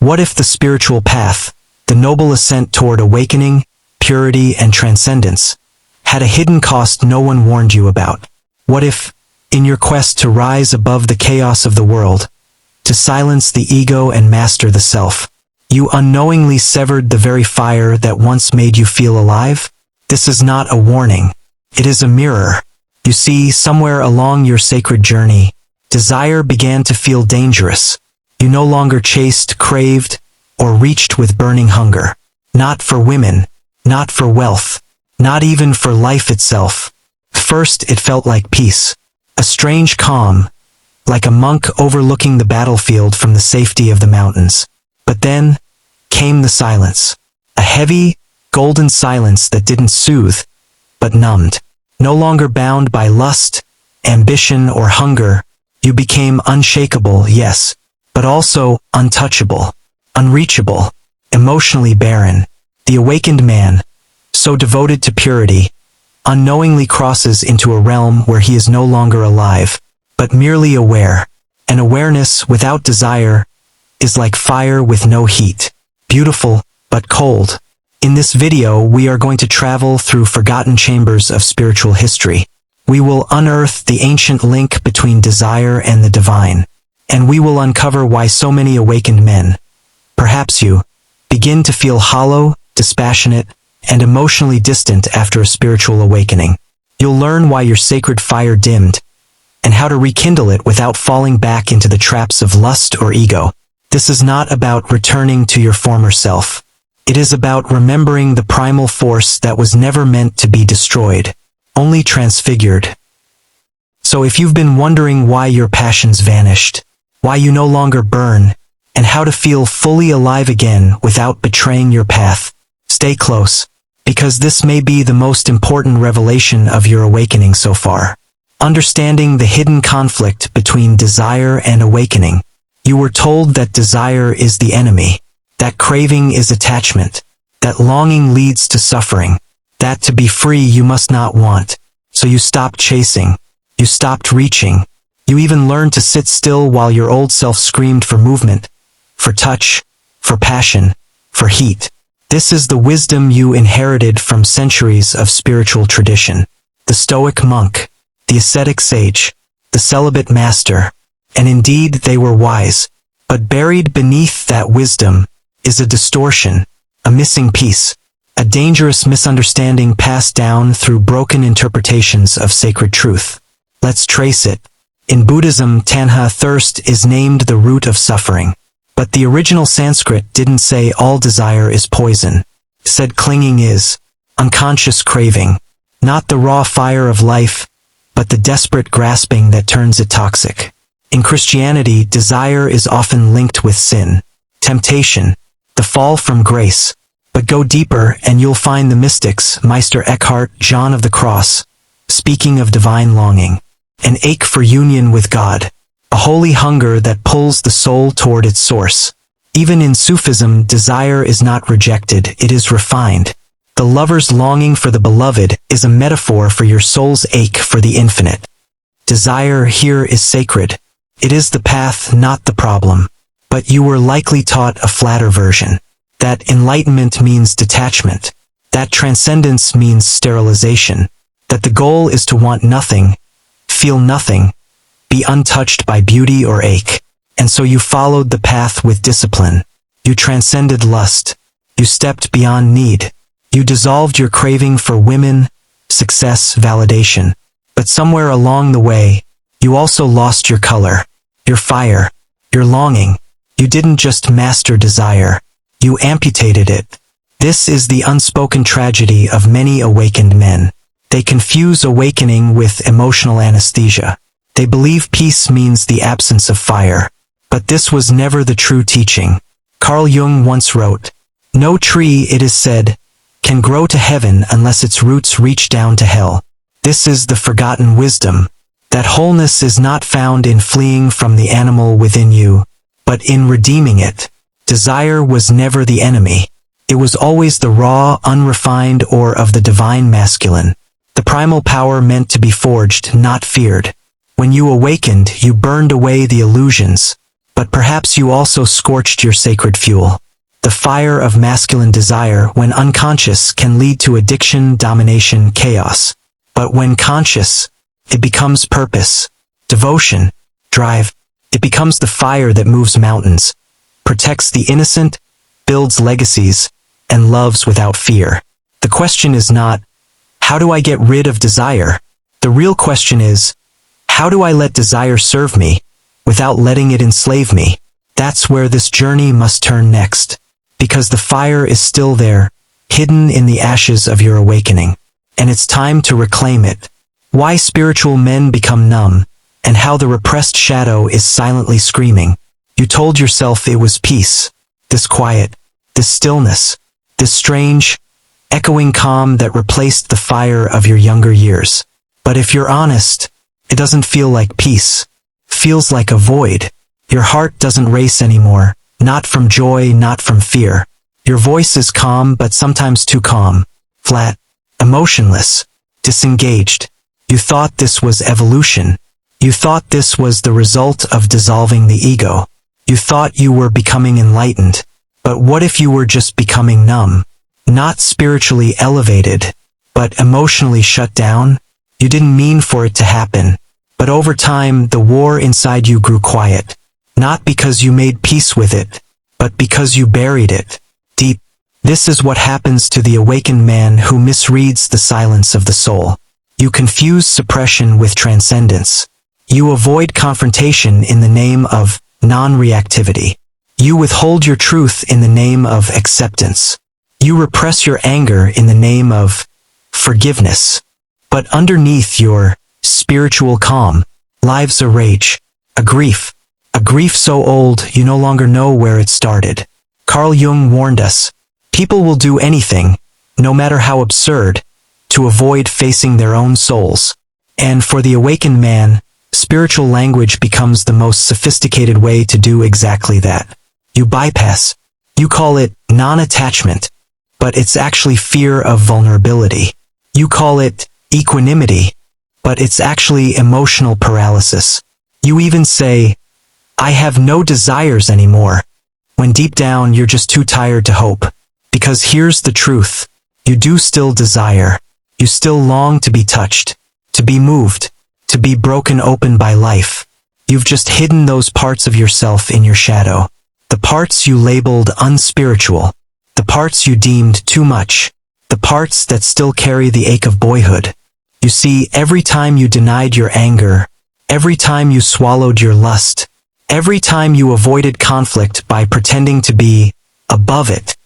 What if the spiritual path, the noble ascent toward awakening, purity, and transcendence, had a hidden cost no one warned you about? What if, in your quest to rise above the chaos of the world, to silence the ego and master the self, you unknowingly severed the very fire that once made you feel alive? This is not a warning. It is a mirror. You see, somewhere along your sacred journey, desire began to feel dangerous. You no longer chased, craved, or reached with burning hunger. Not for women, not for wealth, not even for life itself. First it felt like peace, a strange calm, like a monk overlooking the battlefield from the safety of the mountains. But then came the silence, a heavy, golden silence that didn't soothe, but numbed. No longer bound by lust, ambition, or hunger, you became unshakable, yes, but also untouchable, unreachable, emotionally barren. The awakened man, so devoted to purity, unknowingly crosses into a realm where he is no longer alive, but merely aware. An awareness without desire is like fire with no heat, beautiful but cold. In this video, we are going to travel through forgotten chambers of spiritual history. We will unearth the ancient link between desire and the divine, and we will uncover why so many awakened men, perhaps you, begin to feel hollow, dispassionate, and emotionally distant after a spiritual awakening. You'll learn why your sacred fire dimmed, and how to rekindle it without falling back into the traps of lust or ego. This is not about returning to your former self. It is about remembering the primal force that was never meant to be destroyed, only transfigured. So if you've been wondering why your passions vanished, why you no longer burn, and how to feel fully alive again without betraying your path, stay close, because this may be the most important revelation of your awakening so far. Understanding the hidden conflict between desire and awakening. You were told that desire is the enemy, that craving is attachment, that longing leads to suffering, that to be free you must not want. So you stopped chasing, you stopped reaching, you even learned to sit still while your old self screamed for movement, for touch, for passion, for heat. This is the wisdom you inherited from centuries of spiritual tradition. The Stoic monk, the ascetic sage, the celibate master, and indeed they were wise. But buried beneath that wisdom is a distortion, a missing piece, a dangerous misunderstanding passed down through broken interpretations of sacred truth. Let's trace it. In Buddhism, tanha, thirst, is named the root of suffering. But the original Sanskrit didn't say all desire is poison. It said clinging is unconscious craving, not the raw fire of life, but the desperate grasping that turns it toxic. In Christianity, desire is often linked with sin, temptation, the fall from grace. But go deeper and you'll find the mystics, Meister Eckhart, John of the Cross, speaking of divine longing, an ache for union with God, a holy hunger that pulls the soul toward its source. Even in Sufism, desire is not rejected, it is refined. The lover's longing for the beloved is a metaphor for your soul's ache for the infinite. Desire here is sacred. It is the path, not the problem. But you were likely taught a flatter version. That enlightenment means detachment. That transcendence means sterilization. That the goal is to want nothing, feel nothing, be untouched by beauty or ache. And so you followed the path with discipline. You transcended lust. You stepped beyond need. You dissolved your craving for women, success, validation. But somewhere along the way, you also lost your color, your fire, your longing. You didn't just master desire, you amputated it. This is the unspoken tragedy of many awakened men. They confuse awakening with emotional anesthesia. They believe peace means the absence of fire. But this was never the true teaching. Carl Jung once wrote, "No tree, it is said, can grow to heaven unless its roots reach down to hell." This is the forgotten wisdom. That wholeness is not found in fleeing from the animal within you, but in redeeming it. Desire was never the enemy. It was always the raw, unrefined ore of the divine masculine. The primal power meant to be forged, not feared. When you awakened, you burned away the illusions, but perhaps you also scorched your sacred fuel. The fire of masculine desire, when unconscious, can lead to addiction, domination, chaos. But when conscious, it becomes purpose, devotion, drive. It becomes the fire that moves mountains, protects the innocent, builds legacies, and loves without fear. The question is not, how do I get rid of desire? The real question is, how do I let desire serve me, without letting it enslave me? That's where this journey must turn next. Because the fire is still there, hidden in the ashes of your awakening. And it's time to reclaim it. Why spiritual men become numb, and how the repressed shadow is silently screaming. You told yourself it was peace, this quiet, this stillness, this strange, echoing calm that replaced the fire of your younger years. But if you're honest, it doesn't feel like peace. It feels like a void. Your heart doesn't race anymore, not from joy, not from fear. Your voice is calm, but sometimes too calm, flat, emotionless, disengaged. You thought this was evolution. You thought this was the result of dissolving the ego. You thought you were becoming enlightened. But what if you were just becoming numb? Not spiritually elevated, but emotionally shut down? You didn't mean for it to happen. But over time, the war inside you grew quiet. Not because you made peace with it, but because you buried it deep. This is what happens to the awakened man who misreads the silence of the soul. You confuse suppression with transcendence. You avoid confrontation in the name of non-reactivity. You withhold your truth in the name of acceptance. You repress your anger in the name of forgiveness. But underneath your spiritual calm lives a rage, a grief so old you no longer know where it started. Carl Jung warned us, people will do anything, no matter how absurd, to avoid facing their own souls. And for the awakened man, spiritual language becomes the most sophisticated way to do exactly that. You bypass. You call it non-attachment, but it's actually fear of vulnerability. You call it equanimity, but it's actually emotional paralysis. You even say, I have no desires anymore, when deep down you're just too tired to hope. Because here's the truth, you do still desire. You still long to be touched, to be moved, to be broken open by life. You've just hidden those parts of yourself in your shadow. The parts you labeled unspiritual. The parts you deemed too much. The parts that still carry the ache of boyhood. You see, every time you denied your anger, every time you swallowed your lust, every time you avoided conflict by pretending to be above it,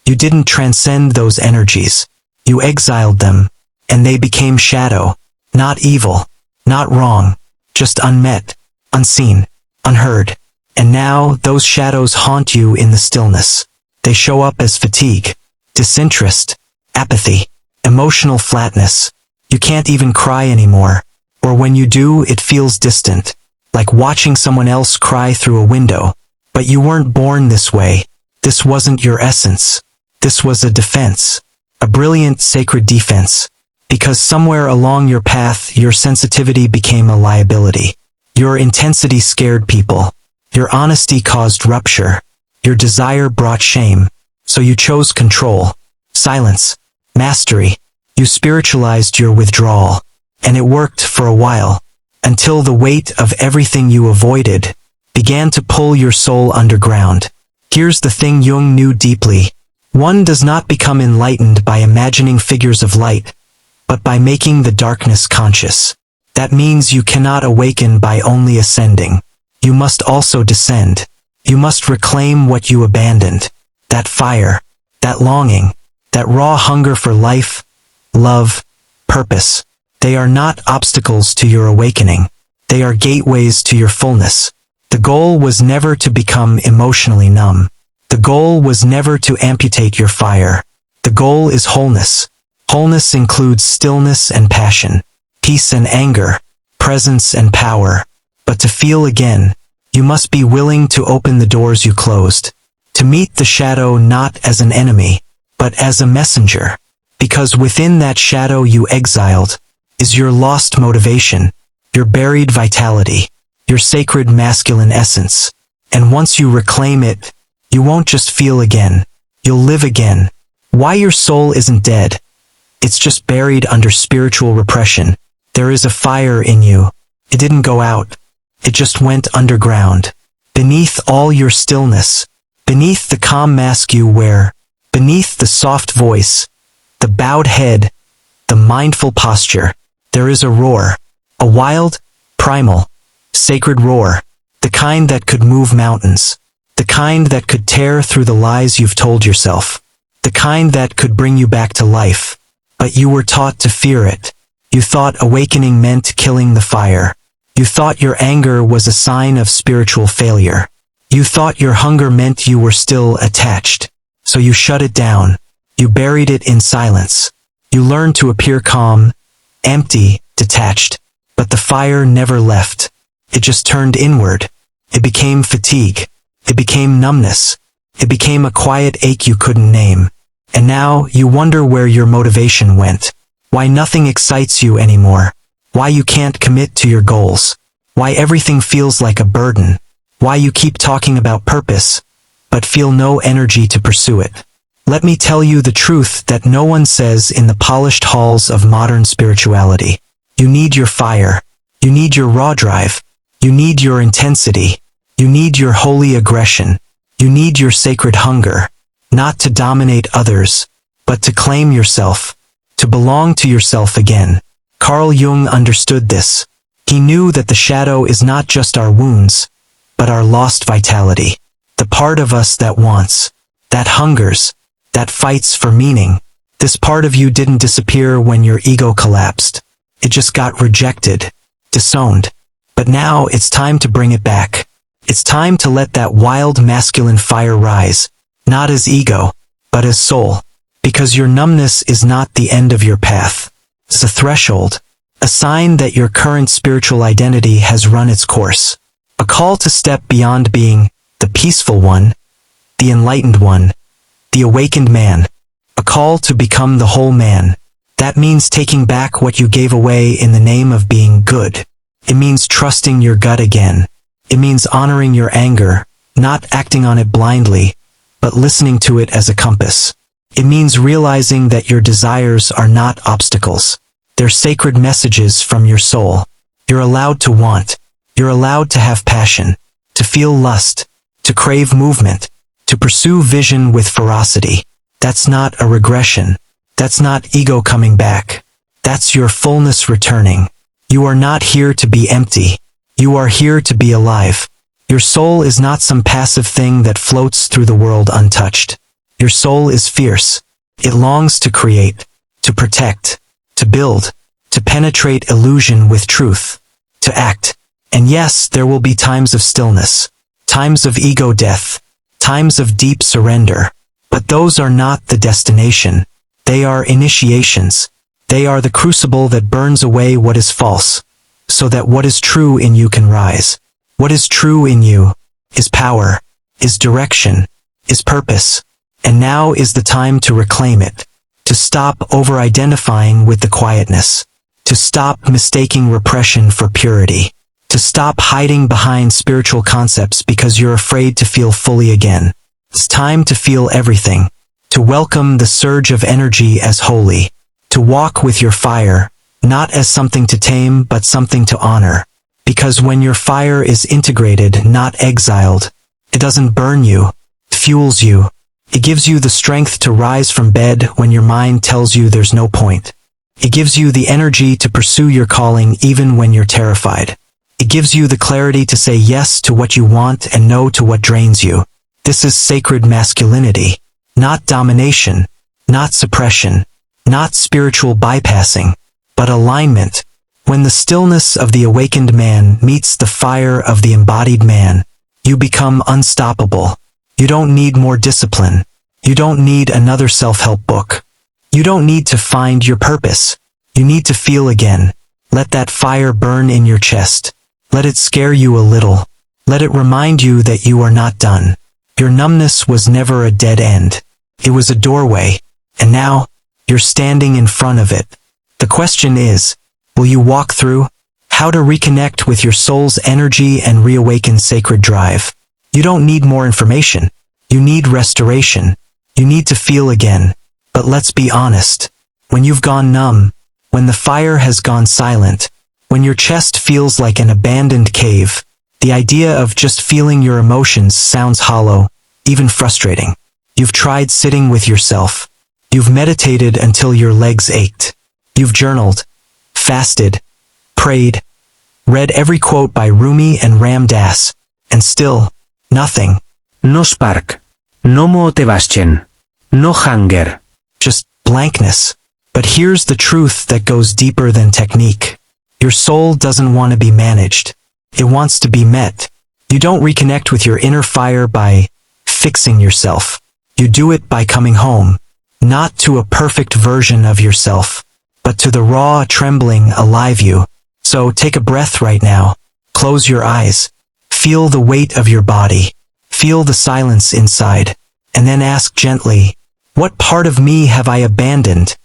you didn't transcend those energies. You exiled them, and they became shadow. Not evil, not wrong, just unmet, unseen, unheard. And now those shadows haunt you in the stillness. They show up as fatigue, disinterest, apathy, emotional flatness. You can't even cry anymore. Or when you do, it feels distant, like watching someone else cry through a window. But you weren't born this way. This wasn't your essence. This was a defense. A brilliant, sacred defense. Because somewhere along your path, your sensitivity became a liability. Your intensity scared people. Your honesty caused rupture. Your desire brought shame. So you chose control, silence, mastery. You spiritualized your withdrawal. And it worked for a while. Until the weight of everything you avoided began to pull your soul underground. Here's the thing Jung knew deeply. One does not become enlightened by imagining figures of light, but by making the darkness conscious. That means you cannot awaken by only ascending. You must also descend. You must reclaim what you abandoned. That fire, that longing, that raw hunger for life, love, purpose. They are not obstacles to your awakening. They are gateways to your fullness. The goal was never to become emotionally numb. The goal was never to amputate your fire. The goal is wholeness. Wholeness includes stillness and passion, peace and anger, presence and power. But to feel again, you must be willing to open the doors you closed, to meet the shadow not as an enemy, but as a messenger. Because within that shadow you exiled is your lost motivation, your buried vitality, your sacred masculine essence. And once you reclaim it, you won't just feel again. You'll live again. Why your soul isn't dead? It's just buried under spiritual repression. There is a fire in you. It didn't go out. It just went underground. Beneath all your stillness, beneath the calm mask you wear, beneath the soft voice, the bowed head, the mindful posture, there is a roar. A wild, primal, sacred roar. The kind that could move mountains. The kind that could tear through the lies you've told yourself. The kind that could bring you back to life. But you were taught to fear it. You thought awakening meant killing the fire. You thought your anger was a sign of spiritual failure. You thought your hunger meant you were still attached. So you shut it down. You buried it in silence. You learned to appear calm, empty, detached. But the fire never left. It just turned inward. It became fatigue. It became numbness. It became a quiet ache you couldn't name. And now you wonder where your motivation went. Why nothing excites you anymore. Why you can't commit to your goals. Why everything feels like a burden. Why you keep talking about purpose, but feel no energy to pursue it. Let me tell you the truth that no one says in the polished halls of modern spirituality. You need your fire. You need your raw drive. You need your intensity. You need your holy aggression. You need your sacred hunger. Not to dominate others, but to claim yourself. To belong to yourself again. Carl Jung understood this. He knew that the shadow is not just our wounds, but our lost vitality. The part of us that wants, that hungers, that fights for meaning. This part of you didn't disappear when your ego collapsed. It just got rejected, disowned. But now it's time to bring it back. It's time to let that wild masculine fire rise, not as ego, but as soul. Because your numbness is not the end of your path. It's a threshold, a sign that your current spiritual identity has run its course. A call to step beyond being the peaceful one, the enlightened one, the awakened man. A call to become the whole man. That means taking back what you gave away in the name of being good. It means trusting your gut again. It means honoring your anger, not acting on it blindly, but listening to it as a compass. It means realizing that your desires are not obstacles. They're sacred messages from your soul. You're allowed to want. You're allowed to have passion, to feel lust, to crave movement, to pursue vision with ferocity. That's not a regression. That's not ego coming back. That's your fullness returning. You are not here to be empty. You are here to be alive. Your soul is not some passive thing that floats through the world untouched. Your soul is fierce. It longs to create, to protect, to build, to penetrate illusion with truth, to act. And yes, there will be times of stillness, times of ego death, times of deep surrender. But those are not the destination. They are initiations. They are the crucible that burns away what is false, so that what is true in you can rise. What is true in you is power, is direction, is purpose. And now is the time to reclaim it, to stop over-identifying with the quietness, to stop mistaking repression for purity, to stop hiding behind spiritual concepts because you're afraid to feel fully again. It's time to feel everything, to welcome the surge of energy as holy, to walk with your fire, not as something to tame but something to honor. Because when your fire is integrated, not exiled, it doesn't burn you, it fuels you. It gives you the strength to rise from bed when your mind tells you there's no point. It gives you the energy to pursue your calling even when you're terrified. It gives you the clarity to say yes to what you want and no to what drains you. This is sacred masculinity, not domination, not suppression, not spiritual bypassing, but alignment. When the stillness of the awakened man meets the fire of the embodied man, you become unstoppable. You don't need more discipline. You don't need another self-help book. You don't need to find your purpose. You need to feel again. Let that fire burn in your chest. Let it scare you a little. Let it remind you that you are not done. Your numbness was never a dead end. It was a doorway. And now, you're standing in front of it. The question is, will you walk through? How to reconnect with your soul's energy and reawaken sacred drive. You don't need more information. You need restoration. You need to feel again. But let's be honest. When you've gone numb, when the fire has gone silent, when your chest feels like an abandoned cave, the idea of just feeling your emotions sounds hollow, even frustrating. You've tried sitting with yourself. You've meditated until your legs ached. You've journaled, fasted, prayed, read every quote by Rumi and Ram Dass, and still, nothing. No spark. No motivation. No hunger. Just blankness. But here's the truth that goes deeper than technique. Your soul doesn't want to be managed. It wants to be met. You don't reconnect with your inner fire by fixing yourself. You do it by coming home, not to a perfect version of yourself, but to the raw, trembling, alive you. So take a breath right now. Close your eyes. Feel the weight of your body. Feel the silence inside. And then ask gently, what part of me have I abandoned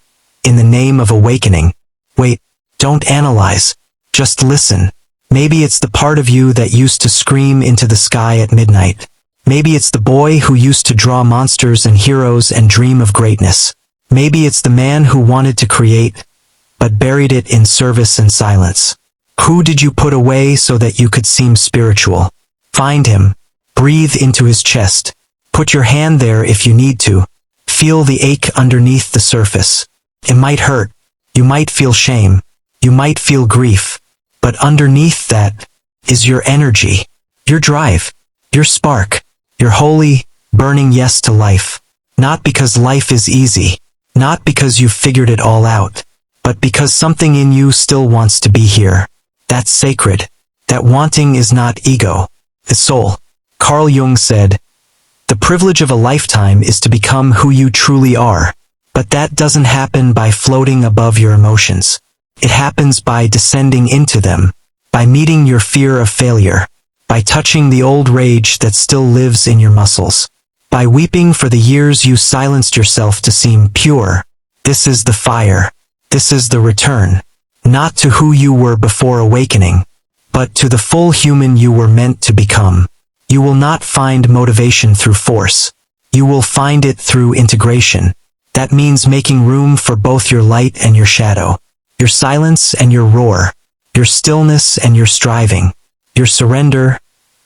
in the name of awakening? Wait, don't analyze. Just listen. Maybe it's the part of you that used to scream into the sky at midnight. Maybe it's the boy who used to draw monsters and heroes and dream of greatness. Maybe it's the man who wanted to create, but buried it in service and silence. Who did you put away so that you could seem spiritual? Find him. Breathe into his chest. Put your hand there if you need to. Feel the ache underneath the surface. It might hurt. You might feel shame. You might feel grief. But underneath that is your energy, your drive, your spark, your holy, burning yes to life. Not because life is easy, not because you've figured it all out, but because something in you still wants to be here. That's sacred. That wanting is not ego, it's soul. Carl Jung said, "The privilege of a lifetime is to become who you truly are." But that doesn't happen by floating above your emotions. It happens by descending into them, by meeting your fear of failure, by touching the old rage that still lives in your muscles, by weeping for the years you silenced yourself to seem pure. This is the fire. This is the return, not to who you were before awakening, but to the full human you were meant to become. You will not find motivation through force. You will find it through integration. That means making room for both your light and your shadow, your silence and your roar, your stillness and your striving, your surrender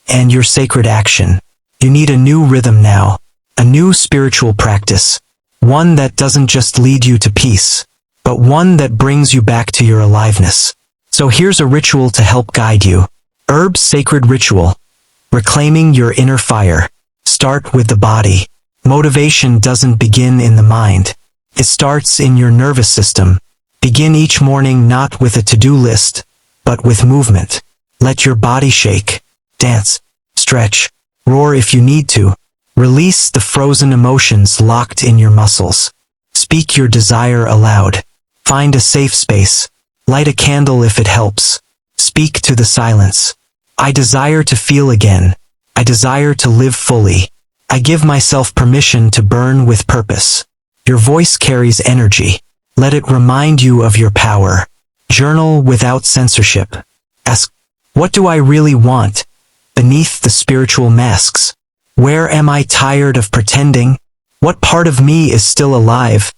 and your sacred action. You need a new rhythm now, a new spiritual practice, one that doesn't just lead you to peace, but one that brings you back to your aliveness. So here's a ritual to help guide you. Herb's sacred ritual. Reclaiming your inner fire. Start with the body. Motivation doesn't begin in the mind. It starts in your nervous system. Begin each morning not with a to-do list, but with movement. Let your body shake, dance, stretch, roar if you need to. Release the frozen emotions locked in your muscles. Speak your desire aloud. Find a safe space. Light a candle if it helps. Speak to the silence. I desire to feel again. I desire to live fully. I give myself permission to burn with purpose. Your voice carries energy. Let it remind you of your power. Journal without censorship. Ask, what do I really want? Beneath the spiritual masks. Where am I tired of pretending? What part of me is still alive,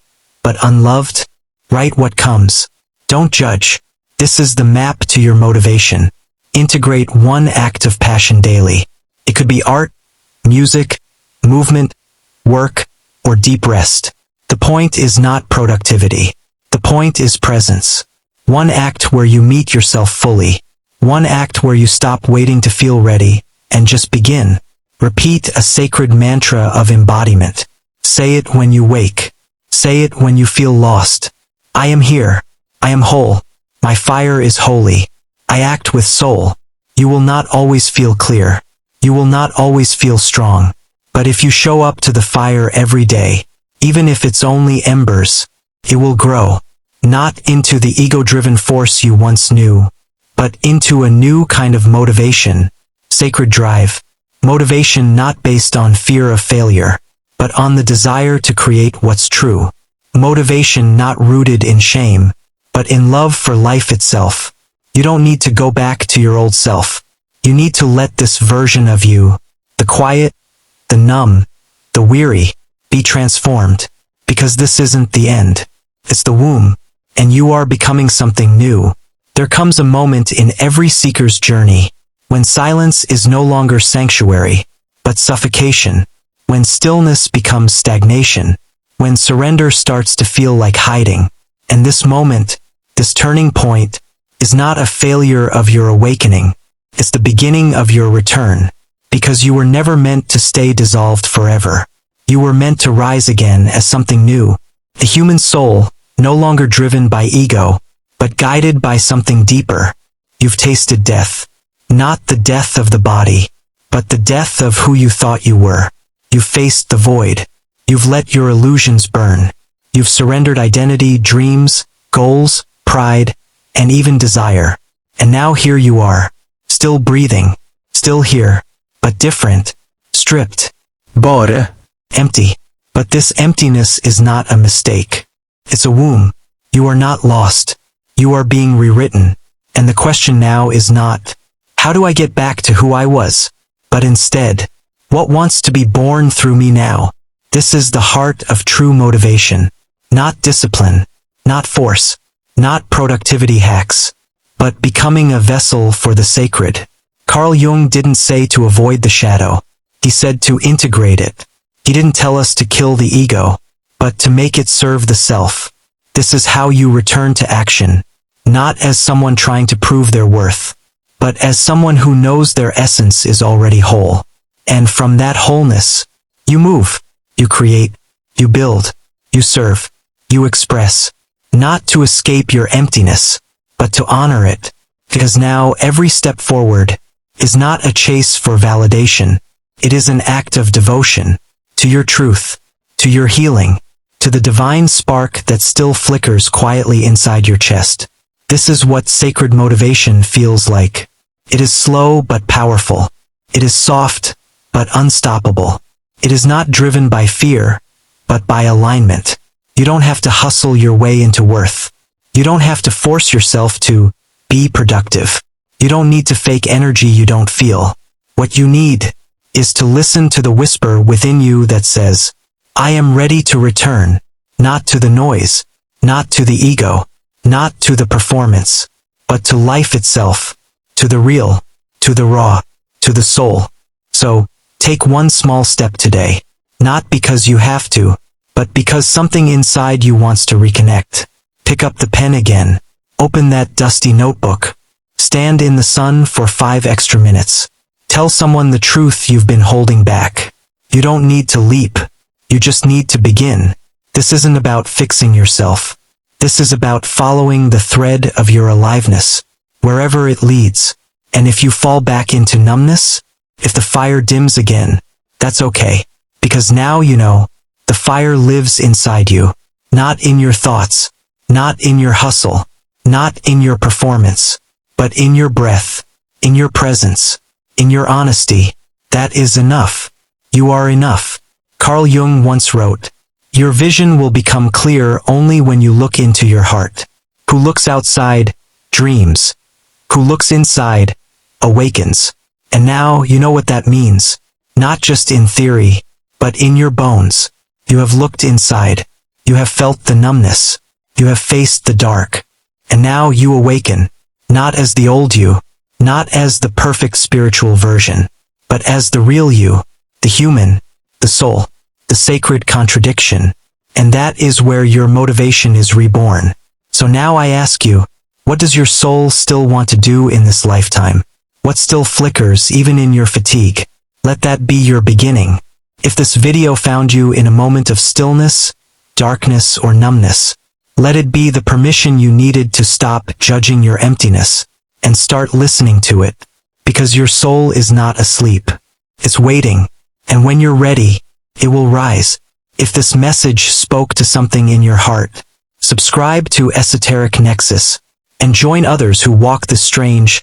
but unloved? Write what comes. Don't judge. This is the map to your motivation. Integrate one act of passion daily. It could be art, music, movement, work, or deep rest. The point is not productivity. The point is presence. One act where you meet yourself fully. One act where you stop waiting to feel ready and just begin. Repeat a sacred mantra of embodiment. Say it when you wake. Say it when you feel lost. I am here. I am whole. My fire is holy. I act with soul. You will not always feel clear. You will not always feel strong. But if you show up to the fire every day, even if it's only embers, it will grow, not into the ego-driven force you once knew, but into a new kind of motivation, sacred drive. Motivation not based on fear of failure, but on the desire to create what's true. Motivation not rooted in shame, but in love for life itself. You don't need to go back to your old self. You need to let this version of you the quiet, the numb, the weary, be transformed, because this isn't the end. It's the womb, and you are becoming something new. There comes a moment in every seeker's journey when silence is no longer sanctuary, but suffocation, when stillness becomes stagnation, when surrender starts to feel like hiding. And this moment, this turning point, is not a failure of your awakening. It's the beginning of your return, because you were never meant to stay dissolved forever. You were meant to rise again as something new, a human soul, no longer driven by ego, but guided by something deeper. You've tasted death, not the death of the body, but the death of who you thought you were. You've faced the void. You've let your illusions burn. You've surrendered identity, dreams, goals, pride, and even desire. And now here you are, still breathing, still here, but different, stripped, Bor. empty. But this emptiness is not a mistake. It's a womb. You are not lost. You are being rewritten. And the question now is not, how do I get back to who I was? But instead, what wants to be born through me now? This is the heart of true motivation. Not discipline, not force, not productivity hacks, but becoming a vessel for the sacred. Carl Jung didn't say to avoid the shadow. He said to integrate it. He didn't tell us to kill the ego, but to make it serve the self. This is how you return to action, not as someone trying to prove their worth, but as someone who knows their essence is already whole. And from that wholeness, you move, you create, you build, you serve, you express, not to escape your emptiness, but to honor it, because now every step forward is not a chase for validation. It is an act of devotion to your truth, to your healing, to the divine spark that still flickers quietly inside your chest. This is what sacred motivation feels like. It is slow but powerful. It is soft but unstoppable. It is not driven by fear, but by alignment. You don't have to hustle your way into worth. You don't have to force yourself to be productive. You don't need to fake energy you don't feel. What you need is to listen to the whisper within you that says, I am ready to return, not to the noise, not to the ego, not to the performance, but to life itself, to the real, to the raw, to the soul. So, take one small step today, not because you have to, but because something inside you wants to reconnect. Pick up the pen again, open that dusty notebook, stand in the sun for 5 extra minutes. Tell someone the truth you've been holding back. You don't need to leap. You just need to begin. This isn't about fixing yourself. This is about following the thread of your aliveness, wherever it leads. And if you fall back into numbness, if the fire dims again, that's okay. Because now you know, the fire lives inside you, not in your thoughts, not in your hustle, not in your performance, but in your breath, in your presence, in your honesty. That is enough. You are enough. Carl Jung once wrote, your vision will become clear only when you look into your heart. Who looks outside, dreams. Who looks inside, awakens. And now you know what that means. Not just in theory, but in your bones. You have looked inside. You have felt the numbness. You have faced the dark. And now you awaken, not as the old you, not as the perfect spiritual version, but as the real you, the human, the soul, the sacred contradiction. And that is where your motivation is reborn. So now I ask you, what does your soul still want to do in this lifetime? What still flickers even in your fatigue? Let that be your beginning. If this video found you in a moment of stillness, darkness, or numbness, let it be the permission you needed to stop judging your emptiness and start listening to it, because your soul is not asleep. It's waiting, and when you're ready, it will rise. If this message spoke to something in your heart, subscribe to Esoteric Nexus and join others who walk the strange,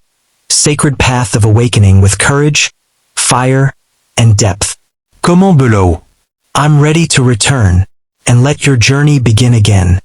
sacred path of awakening with courage, fire, and depth. Comment below? I'm ready to return and let your journey begin again.